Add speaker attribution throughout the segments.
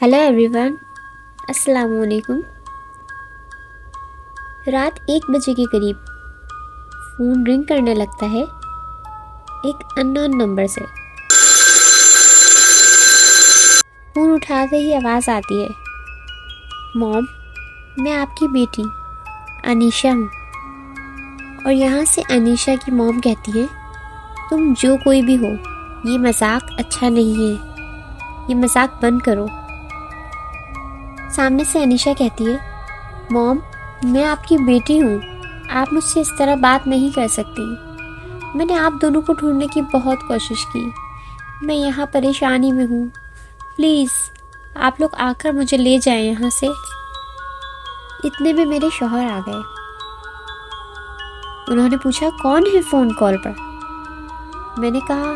Speaker 1: Hello everyone, अस्सलाम वालेकुम। रात 1 बजे के करीब फ़ोन रिंग करने लगता है एक अननोन नंबर से। फ़ोन उठाते ही आवाज़ आती है, मॉम, मैं आपकी बेटी अनीशा हूँ। और यहाँ से अनीशा की मॉम कहती है, तुम जो कोई भी हो, ये मजाक अच्छा नहीं है, ये मजाक बंद करो। सामने से अनीशा कहती है, मॉम, मैं आपकी बेटी हूँ, आप मुझसे इस तरह बात नहीं कर सकती। मैंने आप दोनों को ढूंढने की बहुत कोशिश की, मैं यहाँ परेशानी में हूँ, प्लीज़ आप लोग आकर मुझे ले जाएं यहाँ से। इतने में मेरे शौहर आ गए। उन्होंने पूछा, कौन है फ़ोन कॉल पर? मैंने कहा,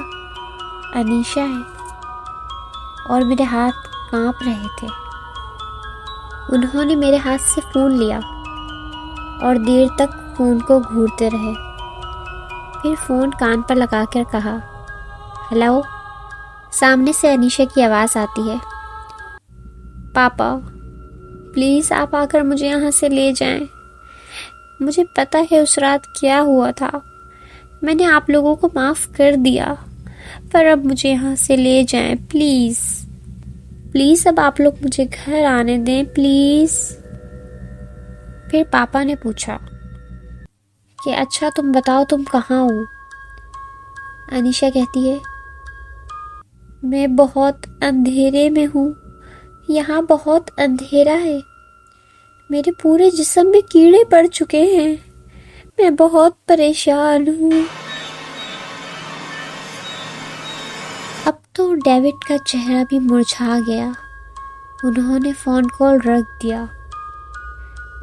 Speaker 1: अनीशा है। और मेरे हाथ कांप रहे थे। उन्होंने मेरे हाथ से फ़ोन लिया और देर तक फ़ोन को घूरते रहे। फिर फ़ोन कान पर लगाकर कहा, हेलो। सामने से अनीशा की आवाज़ आती है, पापा प्लीज़ आप आकर मुझे यहाँ से ले जाएं। मुझे पता है उस रात क्या हुआ था, मैंने आप लोगों को माफ़ कर दिया, पर अब मुझे यहाँ से ले जाएं प्लीज़। प्लीज़ अब आप लोग मुझे घर आने दें प्लीज़। फिर पापा ने पूछा कि अच्छा तुम बताओ तुम कहाँ हो? अनीशा कहती है, मैं बहुत अंधेरे में हूँ, यहाँ बहुत अंधेरा है, मेरे पूरे जिस्म में कीड़े पड़ चुके हैं, मैं बहुत परेशान हूँ। अब तो डेविड का चेहरा भी मुरझा गया। उन्होंने फ़ोन कॉल रख दिया।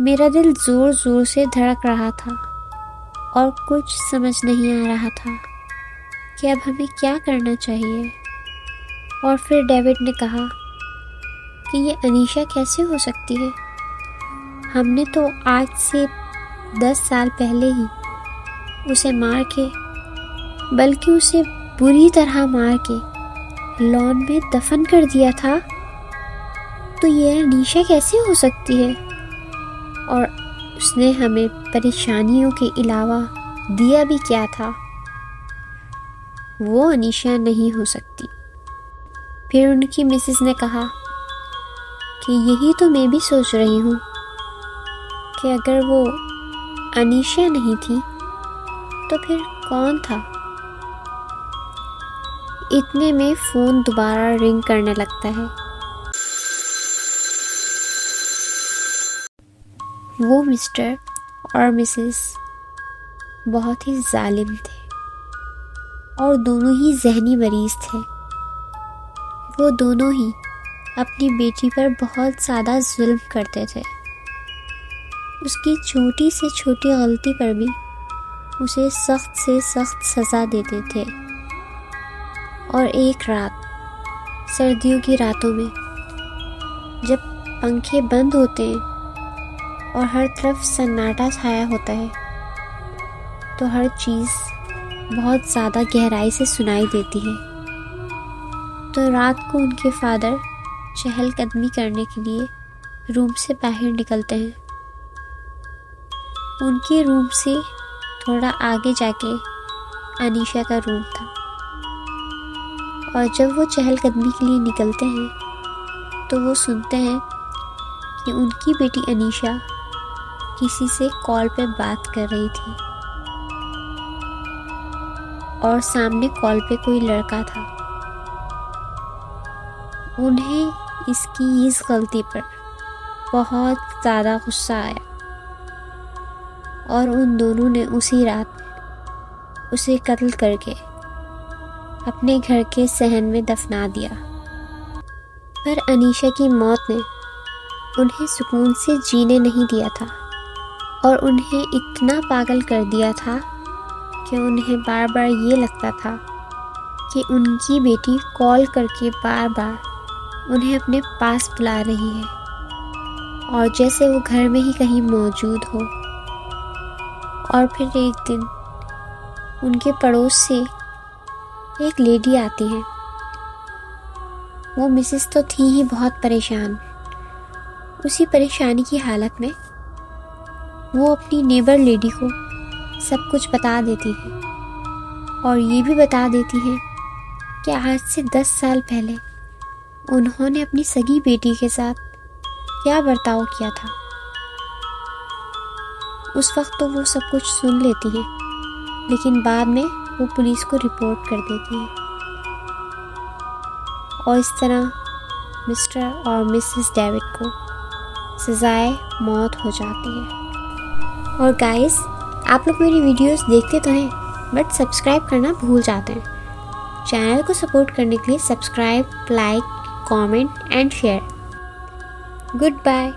Speaker 1: मेरा दिल ज़ोर ज़ोर से धड़क रहा था और कुछ समझ नहीं आ रहा था कि अब हमें क्या करना चाहिए। और फिर डेविड ने कहा कि ये अनीशा कैसे हो सकती है? हमने तो आज से 10 साल पहले ही उसे मार के, बल्कि उसे बुरी तरह मार के लॉन में दफन कर दिया था। तो ये अनीशा कैसे हो सकती है? और उसने हमें परेशानियों के अलावा दिया भी क्या था? वो अनीशा नहीं हो सकती। फिर उनकी मिसेस ने कहा कि यही तो मैं भी सोच रही हूँ कि अगर वो अनीशा नहीं थी तो फिर कौन था? इतने में फ़ोन दोबारा रिंग करने लगता है। वो मिस्टर और मिसेस बहुत ही जालिम थे और दोनों ही जहनी मरीज़ थे। वो दोनों ही अपनी बेटी पर बहुत ज़्यादा जुल्म करते थे। उसकी छोटी से छोटी गलती पर भी उसे सख्त से सख्त सज़ा देते थे। और एक रात, सर्दियों की रातों में, जब पंखे बंद होते हैं और हर तरफ सन्नाटा छाया होता है, तो हर चीज़ बहुत ज़्यादा गहराई से सुनाई देती है। तो रात को उनके फादर चहलकदमी करने के लिए रूम से बाहर निकलते हैं। उनके रूम से थोड़ा आगे जाके अनीशा का रूम था। और जब वो चहलकदमी के लिए निकलते हैं तो वो सुनते हैं कि उनकी बेटी अनीशा किसी से कॉल पे बात कर रही थी और सामने कॉल पे कोई लड़का था। उन्हें इसकी इस गलती पर बहुत ज़्यादा गुस्सा आया और उन दोनों ने उसी रात उसे कत्ल करके अपने घर के सहन में दफना दिया। पर अनीशा की मौत ने उन्हें सुकून से जीने नहीं दिया था और उन्हें इतना पागल कर दिया था कि उन्हें बार बार ये लगता था कि उनकी बेटी कॉल करके बार बार उन्हें अपने पास बुला रही है और जैसे वो घर में ही कहीं मौजूद हो। और फिर एक दिन उनके पड़ोस से एक लेडी आती है वो मिसेस तो थी ही बहुत परेशान। उसी परेशानी की हालत में वो अपनी नेबर लेडी को सब कुछ बता देती है और ये भी बता देती है कि आज से 10 साल पहले उन्होंने अपनी सगी बेटी के साथ क्या बर्ताव किया था। उस वक्त तो वो सब कुछ सुन लेती है, लेकिन बाद में वो पुलिस को रिपोर्ट कर देती है और इस तरह मिस्टर और मिसेस डेविड को सजाए मौत हो जाती है। और गाइस, आप लोग मेरी वीडियोस देखते तो हैं बट सब्सक्राइब करना भूल जाते हैं। चैनल को सपोर्ट करने के लिए subscribe, like, comment and share. Good bye.